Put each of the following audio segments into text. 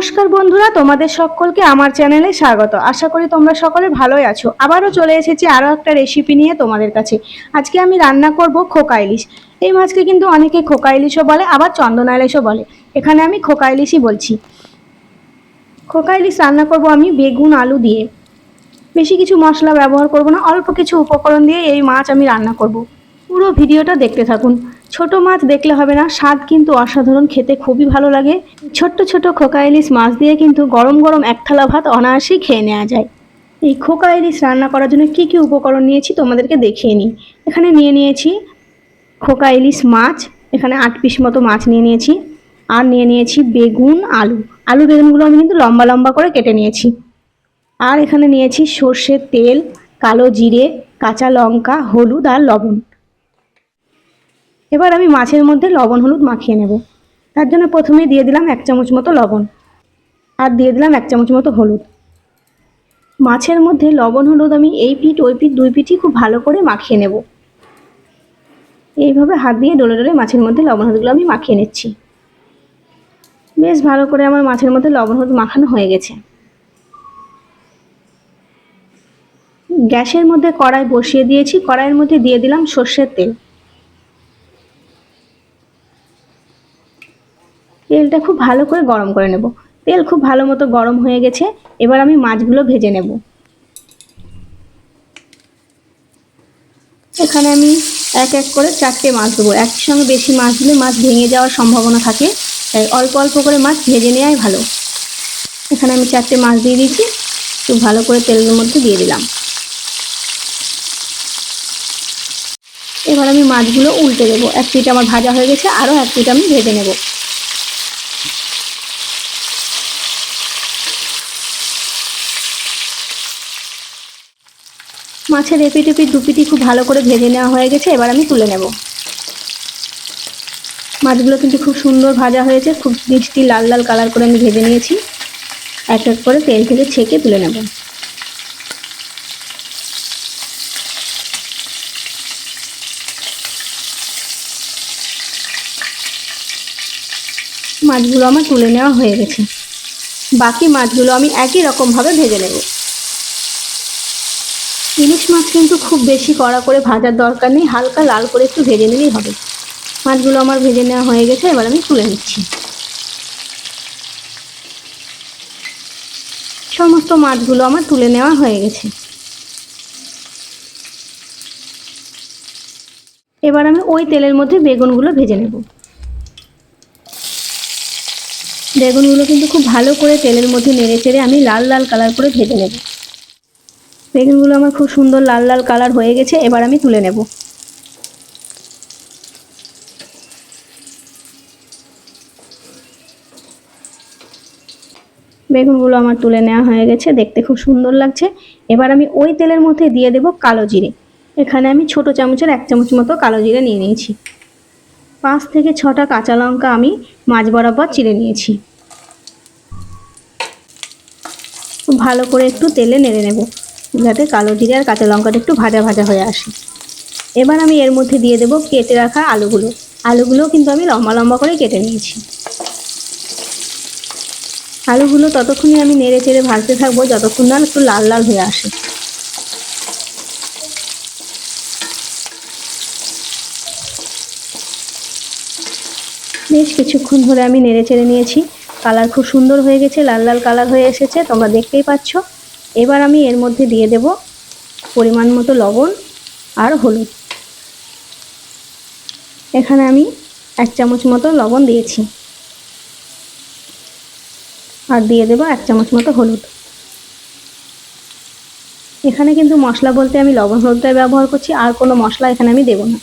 নমস্কার বন্ধুরা, তোমাদের সকলকে আমার চ্যানেলে স্বাগত। আশা করি তোমরা সকলে ভালোই আছো। আবারও চলে এসেছি আরও একটা রেসিপি নিয়ে তোমাদের কাছে। আজকে আমি রান্না করব খোকা ইলিশ। এই মাছকে কিন্তু অনেকে খোকা ইলিশও বলে, আবার চন্দনা ইলিশও বলে। এখানে আমি খোকা ইলিশই বলছি। খোকা ইলিশ রান্না করব আমি বেগুন আলু দিয়ে। বেশি কিছু মশলা ব্যবহার করব না, অল্প কিছু উপকরণ দিয়ে এই মাছ আমি রান্না করব। পুরো ভিডিওটা দেখতে থাকুন। ছোট মাছ দেখলে হবে না, স্বাদ কিন্তু অসাধারণ, খেতে খুবই ভালো লাগে। ছোট্ট ছোট খোকা ইলিশ মাছ দিয়ে কিন্তু গরম গরম এক থালা ভাত অনায়াসেই খেয়ে নেওয়া যায়। এই খোকা ইলিশ রান্না করার জন্য কি কি উপকরণ নিয়েছি তোমাদেরকে দেখিয়ে নিই। এখানে নিয়ে নিয়েছি খোকা ইলিশ মাছ, এখানে 8 পিস মতো মাছ নিয়ে নিয়েছি। আর নিয়ে নিয়েছি বেগুন আলু। আলু বেগুনগুলো আমি কিন্তু লম্বা লম্বা করে কেটে নিয়েছি। আর এখানে নিয়েছি সর্ষের তেল, কালো জিরে, কাঁচা লঙ্কা, হলুদ আর লবণ। এবার আমি মাছের মধ্যে লবণ হলুদ মাখিয়ে নেব। তার জন্য প্রথমেই দিয়ে দিলাম 1 চামচ মতো লবণ, আর দিয়ে দিলাম 1 চামচ মতো হলুদ। মাছের মধ্যে লবণ হলুদ আমি এই পিঠ ওই পিঠ দুই পিঠই খুব ভালো করে মাখিয়ে নেব। এইভাবে হাত দিয়ে ডলে ডলে মাছের মধ্যে লবণ হলুদগুলো আমি মাখিয়ে নিচ্ছি। বেশ ভালো করে আমার মাছের মধ্যে লবণ হলুদ মাখানো হয়ে গেছে। গ্যাসের মধ্যে কড়াই বসিয়ে দিয়েছি। কড়াইয়ের মধ্যে দিয়ে দিলাম সর্ষের তেল। তেলটা খুব ভালো করে গরম করে নেব। তেল খুব ভালো মতো গরম হয়ে গেছে। এবার আমি মাছগুলো ভেজে নেব। এখানে আমি এক এক করে 4টে মাছ দেবো। একসঙ্গে বেশি মাছ দিলে মাছ ভেঙে যাওয়ার সম্ভাবনা থাকে, তাই অল্প অল্প করে মাছ ভেজে নেওয়াই ভালো। এখানে আমি 4টে মাছ দিয়ে দিয়েছি, খুব ভালো করে তেলের মধ্যে দিয়ে দিলাম। এবার আমি মাছগুলো উল্টে দেবো। এক পিঠ আমার ভাজা হয়ে গেছে, আরও এক পিঠ আমি ভেজে নেব। মাছের এপিঠ এপিঠ দুপিঠই খুব ভালো করে ভেজে নেওয়া হয়ে গেছে। এবার আমি তুলে নেব। মাছগুলো কিন্তু খুব সুন্দর ভাজা হয়েছে, খুব মিষ্টি লাল লাল কালার করে আমি ভেজে নিয়েছি। এক এক করে তেল থেকে ছেঁকে তুলে নেব। মাছগুলো আমার তুলে নেওয়া হয়ে গেছে। বাকি মাছগুলো আমি একই রকমভাবে ভেজে নেব। ইলিশ মাছ কিন্তু খুব বেশি কড়া করে ভাজার দরকার নেই, হালকা লাল করে একটু ভেজে নিলেই হবে। মাছগুলো আমার ভেজে নেওয়া হয়ে গেছে, এবার আমি তুলে নিচ্ছি। সমস্ত মাছগুলো আমার তুলে নেওয়া হয়ে গেছে। এবার আমি ওই তেলের মধ্যে বেগুনগুলো ভেজে নেব। বেগুনগুলো কিন্তু খুব ভালো করে তেলের মধ্যে নেড়ে চেড়ে আমি লাল লাল কালার করে ভেজে নেব। বেগুনগুলো আমার খুব সুন্দর লাল লাল কালার হয়ে গেছে, এবার আমি তুলে নেব। বেগুনগুলো আমার তুলে নেওয়া হয়ে গেছে, দেখতে খুব সুন্দর লাগছে। এবার আমি ওই তেলের মধ্যে দিয়ে দেব কালো জিরে। এখানে আমি ছোট চামচের 1 চামচ মতো কালো জিরে নিয়ে নিয়েছি। 5 থেকে 6টা কাঁচা লঙ্কা আমি মাঝ বরাবর চিড়ে নিয়েছি। খুব ভালো করে একটু তেলে নেড়ে নেব, যাতে কালো জিরে আর কাঁচা লঙ্কাটা একটু ভাজা ভাজা হয়ে আসে। এবার আমি এর মধ্যে দিয়ে দেব কেটে রাখা আলুগুলো। আলুগুলো কিন্তু আমি লম্বা লম্বা করে কেটে নিয়েছি। আলুগুলো ততক্ষণই আমি নেড়ে চেড়ে ভাজতে থাকবো যতক্ষণ না একটু লাল লাল হয়ে আসে। বেশ কিছুক্ষণ ধরে আমি নেড়ে চেড়ে নিয়েছি। কালার খুব সুন্দর হয়ে গেছে, লাল লাল কালার হয়ে এসেছে, তোমরা দেখতেই পাচ্ছ। এবার আমি এর মধ্যে দিয়ে দেব পরিমাণ মতো লবণ আর হলুদ। এখানে আমি 1 চামচ মতো লবণ দিয়েছি, আর দিয়ে দেব 1 চামচ মতো হলুদ। এখানে কিন্তু মশলা বলতে আমি লবণ হলুদটাই ব্যবহার করছি, আর কোনো মশলা এখানে আমি দেব না।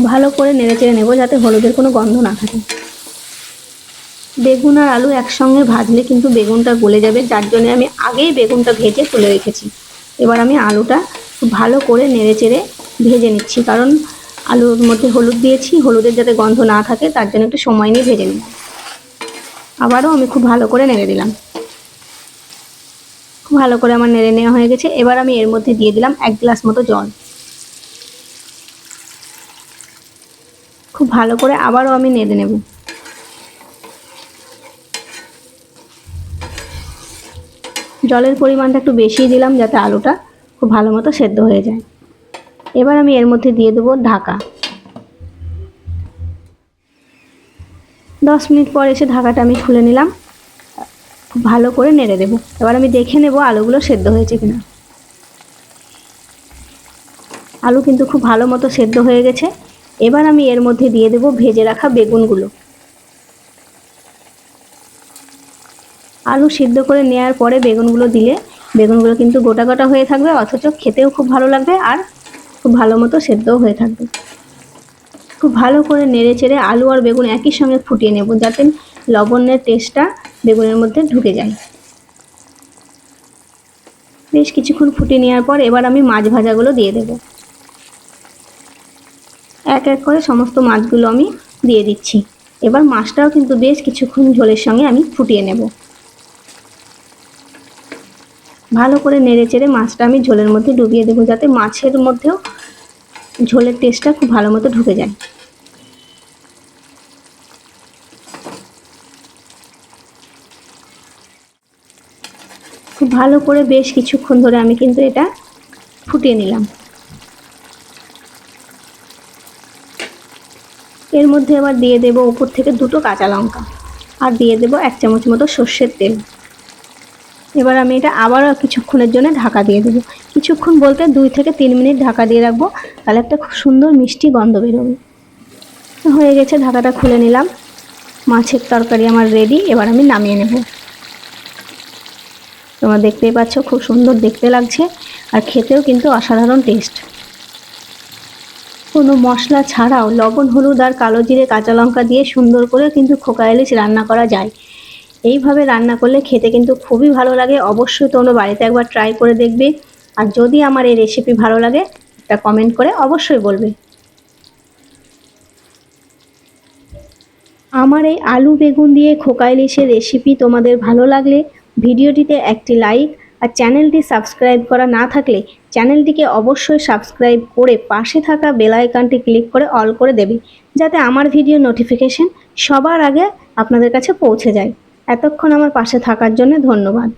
ভালো করে নেড়ে চেড়ে নেব যাতে হলুদের কোনো গন্ধ না থাকে। বেগুন আর আলু একসঙ্গে ভাজলে কিন্তু বেগুনটা গলে যাবে, যার জন্য আমি আগেই বেগুনটা ভেজে তুলে রেখেছি। এবার আমি আলুটা খুব ভালো করে নেড়ে চেড়ে ভেজে নিচ্ছি, কারণ আলুর মধ্যে হলুদ দিয়েছি, হলুদের যাতে গন্ধ না থাকে তার জন্য একটু সময় নিয়ে ভেজে নিই। আবারও আমি খুব ভালো করে নেড়ে দিলাম। খুব ভালো করে আমার নেড়ে নেওয়া হয়ে গেছে। এবার আমি এর মধ্যে দিয়ে দিলাম 1 গ্লাস মতো জল। খুব ভালো করে আবারও আমি নেড়ে নেব। জলের পরিমাণটা একটু বেশি দিলাম যাতে আলুটা খুব ভালো মতো সেদ্ধ হয়ে যায়। এবার আমি এর মধ্যে দিয়ে দেবো ঢাকা। 10 মিনিট পর এসে ঢাকাটা আমি খুলে নিলাম, খুব ভালো করে নেড়ে দেবো। এবার আমি দেখে নেব আলুগুলো সেদ্ধ হয়েছে কিনা। আলু কিন্তু খুব ভালো মতো সেদ্ধ হয়ে গেছে। এবার আমি এর মধ্যে দিয়ে দেবো ভেজে রাখা বেগুনগুলো। আলু সিদ্ধ করে নেওয়ার পরে বেগুনগুলো দিলে বেগুনগুলো কিন্তু গোটা গোটা হয়ে থাকবে, অথচ খেতেও খুব ভালো লাগবে আর খুব ভালো মতো সেদ্ধও হয়ে থাকবে। খুব ভালো করে নেড়ে চেড়ে আলু আর বেগুন একই সঙ্গে ফুটিয়ে নেব, যাতে লবণের টেস্টটা বেগুনের মধ্যে ঢুকে যায়। বেশ কিছুক্ষণ ফুটিয়ে নেওয়ার পর এবার আমি মাছ ভাজাগুলো দিয়ে দেব। এক এক করে সমস্ত মাছগুলো আমি দিয়ে দিচ্ছি। এবার মাছটাও কিন্তু বেশ কিছুক্ষণ ঝোলের সঙ্গে আমি ফুটিয়ে নেব। ভালো করে নেড়ে চেড়ে মাছটা আমি ঝোলের মধ্যে ডুবিয়ে দেবো, যাতে মাছের মধ্যেও ঝোলের টেস্টটা খুব ভালো মতো ঢুকে যায়। খুব ভালো করে বেশ কিছুক্ষণ ধরে আমি কিন্তু এটা ফুটিয়ে নিলাম। এর মধ্যে এবার দিয়ে দেব উপর থেকে 2টো কাঁচা লঙ্কা আর দিয়ে দেব 1 চামচ মতো সর্ষের তেল। এবার আমি এটা আবারও কিছুক্ষণের জন্য ঢাকা দিয়ে দেবো। কিছুক্ষণ বলতে 2 থেকে 3 মিনিট ঢাকা দিয়ে রাখবো, তাহলে একটা খুব সুন্দর মিষ্টি গন্ধ বেরোবে। হয়ে গেছে, ঢাকাটা খুলে নিলাম। মাছের তরকারি আমার রেডি। এবার আমি নামিয়ে নেব। তোমরা দেখতেই পাচ্ছ খুব সুন্দর দেখতে লাগছে আর খেতেও কিন্তু অসাধারণ টেস্ট। কোনো মশলা ছাড়াও লবণ, হলুদ আর কালো জিরে, কাঁচা লঙ্কা দিয়ে সুন্দর করে কিন্তু খোকা ইলিশ রান্না করা যায়। এইভাবে রান্না করলে খেতে কিন্তু খুবই ভালো লাগে। অবশ্যই তোমরা বাড়িতে একবার ট্রাই করে দেখবে। আর যদি আমার এই রেসিপি ভালো লাগে একটা কমেন্ট করে অবশ্যই বলবে। আমার এই আলু বেগুন দিয়ে খোকা ইলিশের রেসিপি তোমাদের ভালো লাগলে ভিডিওটিতে একটি লাইক, আর চ্যানেলটি সাবস্ক্রাইব করা না থাকলে চ্যানেলটিকে অবশ্যই সাবস্ক্রাইব করে পাশে থাকা বেল আইকনটি ক্লিক করে অল করে দেবে, যাতে আমার ভিডিও নোটিফিকেশন সবার আগে আপনাদের কাছে পৌঁছে যায়। এতক্ষণ আমার পাশে থাকার জন্য ধন্যবাদ।